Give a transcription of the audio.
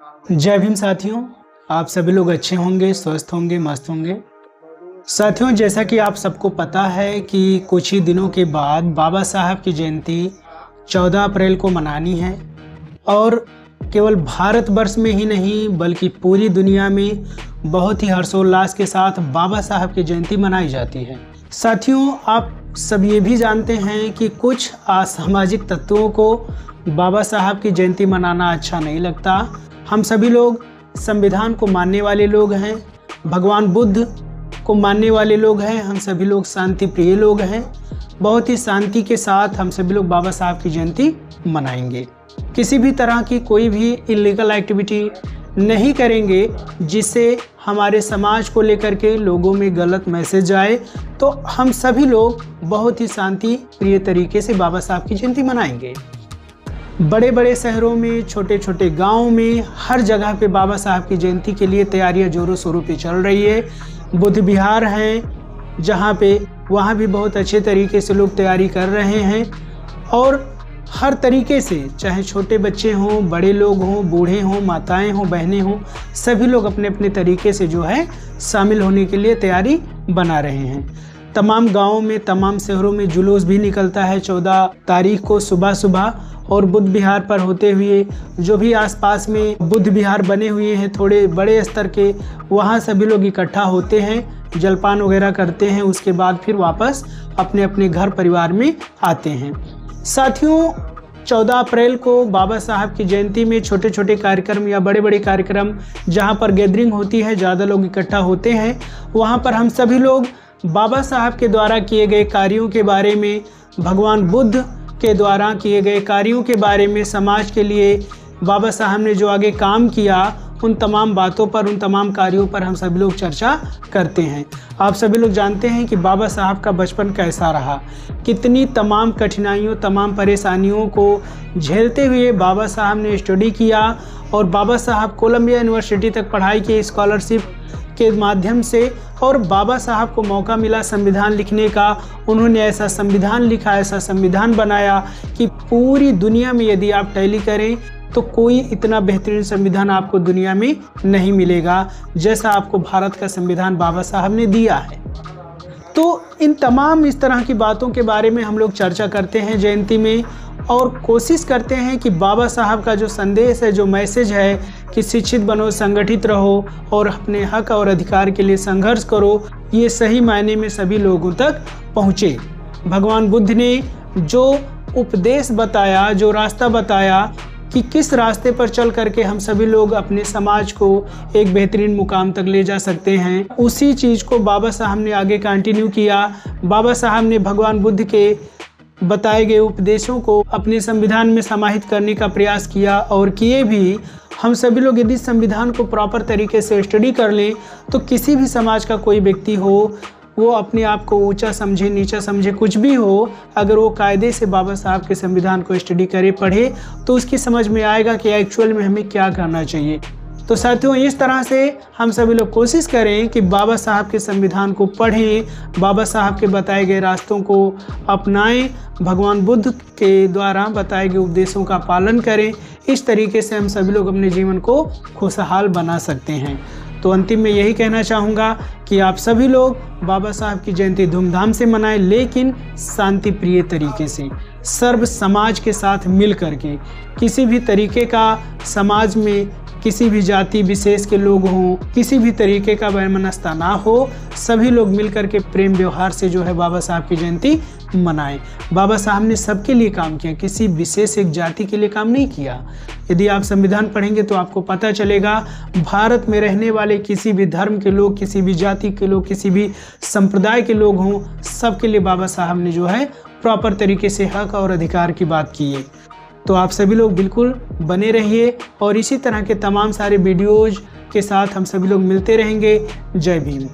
जय भीम साथियों, आप सभी लोग अच्छे होंगे, स्वस्थ होंगे, मस्त होंगे। साथियों, जैसा कि आप सबको पता है कि कुछ ही दिनों के बाद बाबा साहब की जयंती 14 अप्रैल को मनानी है और केवल भारतवर्ष में ही नहीं बल्कि पूरी दुनिया में बहुत ही हर्षोल्लास के साथ बाबा साहब की जयंती मनाई जाती है। साथियों, आप सब ये भी जानते हैं कि कुछ असामाजिक तत्वों को बाबा साहब की जयंती मनाना अच्छा नहीं लगता। हम सभी लोग संविधान को मानने वाले लोग हैं, भगवान बुद्ध को मानने वाले लोग हैं, हम सभी लोग शांति प्रिय लोग हैं। बहुत ही शांति के साथ हम सभी लोग बाबा साहब की जयंती मनाएंगे। किसी भी तरह की कोई भी इलीगल एक्टिविटी नहीं करेंगे जिससे हमारे समाज को लेकर के लोगों में गलत मैसेज आए। तो हम सभी लोग बहुत ही शांति प्रिय तरीके से बाबा साहब की जयंती मनाएंगे। बड़े बड़े शहरों में, छोटे छोटे गांवों में, हर जगह पे बाबा साहब की जयंती के लिए तैयारियां जोरों शोरों पे चल रही है। बुद्ध विहार हैं जहां पे, वहां भी बहुत अच्छे तरीके से लोग तैयारी कर रहे हैं और हर तरीके से, चाहे छोटे बच्चे हों, बड़े लोग हों, बूढ़े हों, माताएं हों, बहनें हों, सभी लोग अपने अपने तरीके से जो है शामिल होने के लिए तैयारी बना रहे हैं। तमाम गाँवों में, तमाम शहरों में जुलूस भी निकलता है 14 तारीख को सुबह सुबह, और बुद्ध विहार पर होते हुए जो भी आसपास में बुद्ध विहार बने हुए हैं थोड़े बड़े स्तर के, वहाँ सभी लोग इकट्ठा होते हैं, जलपान वगैरह करते हैं, उसके बाद फिर वापस अपने अपने घर परिवार में आते हैं। साथियों, 14 अप्रैल को बाबा साहब की जयंती में छोटे छोटे कार्यक्रम या बड़े बड़े कार्यक्रम जहाँ पर गैदरिंग होती है, ज़्यादा लोग इकट्ठा होते हैं, वहाँ पर हम सभी लोग बाबा साहब के द्वारा किए गए कार्यों के बारे में, भगवान बुद्ध के द्वारा किए गए कार्यों के बारे में, समाज के लिए बाबा साहब ने जो आगे काम किया, उन तमाम बातों पर, उन तमाम कार्यों पर हम सभी लोग चर्चा करते हैं। आप सभी लोग जानते हैं कि बाबा साहब का बचपन कैसा रहा, कितनी तमाम कठिनाइयों, तमाम परेशानियों को झेलते हुए बाबा साहब ने स्टडी किया और बाबा साहब कोलंबिया यूनिवर्सिटी तक पढ़ाई की स्कॉलरशिप के माध्यम से, और बाबा साहब को मौका मिला संविधान लिखने का। उन्होंने ऐसा संविधान लिखा, ऐसा संविधान बनाया कि पूरी दुनिया में यदि आप टैली करें तो कोई इतना बेहतरीन संविधान आपको दुनिया में नहीं मिलेगा जैसा आपको भारत का संविधान बाबा साहब ने दिया है। तो इन तमाम इस तरह की बातों के बारे में हम लोग चर्चा करते हैं जयंती में और कोशिश करते हैं कि बाबा साहब का जो संदेश है, जो मैसेज है कि शिक्षित बनो, संगठित रहो और अपने हक और अधिकार के लिए संघर्ष करो, ये सही मायने में सभी लोगों तक पहुँचे। भगवान बुद्ध ने जो उपदेश बताया, जो रास्ता बताया कि किस रास्ते पर चल करके हम सभी लोग अपने समाज को एक बेहतरीन मुकाम तक ले जा सकते हैं, उसी चीज़ को बाबा साहब ने आगे कंटिन्यू किया। बाबा साहब ने भगवान बुद्ध के बताए गए उपदेशों को अपने संविधान में समाहित करने का प्रयास किया और किए भी। हम सभी लोग यदि संविधान को प्रॉपर तरीके से स्टडी कर लें तो किसी भी समाज का कोई व्यक्ति हो, वो अपने आप को ऊंचा समझे, नीचा समझे, कुछ भी हो, अगर वो कायदे से बाबा साहब के संविधान को स्टडी करे, पढ़े, तो उसकी समझ में आएगा कि एक्चुअल में हमें क्या करना चाहिए। तो साथियों, इस तरह से हम सभी लोग कोशिश करें कि बाबा साहब के संविधान को पढ़ें, बाबा साहब के बताए गए रास्तों को अपनाएं, भगवान बुद्ध के द्वारा बताए गए उपदेशों का पालन करें। इस तरीके से हम सभी लोग अपने जीवन को खुशहाल बना सकते हैं। तो अंतिम में यही कहना चाहूँगा कि आप सभी लोग बाबा साहब की जयंती धूमधाम से मनाएं, लेकिन शांति प्रिय तरीके से, सर्व समाज के साथ मिल करके। किसी भी तरीके का समाज में किसी भी जाति विशेष के लोग हों, किसी भी तरीके का वैमनस्यता ना हो, सभी लोग मिलकर के प्रेम व्यवहार से जो है बाबा साहब की जयंती मनाएं। बाबा साहब ने सबके लिए काम किया, किसी विशेष एक जाति के लिए काम नहीं किया। यदि आप संविधान पढ़ेंगे तो आपको पता चलेगा भारत में रहने वाले किसी भी धर्म के लोग, किसी भी जाति के लोग, किसी भी संप्रदाय के लोग हों, सबके लिए बाबा साहब ने जो है प्रॉपर तरीके से हक और अधिकार की बात की है। तो आप सभी लोग बिल्कुल बने रहिए और इसी तरह के तमाम सारे वीडियोज़ के साथ हम सभी लोग मिलते रहेंगे। जय भीम।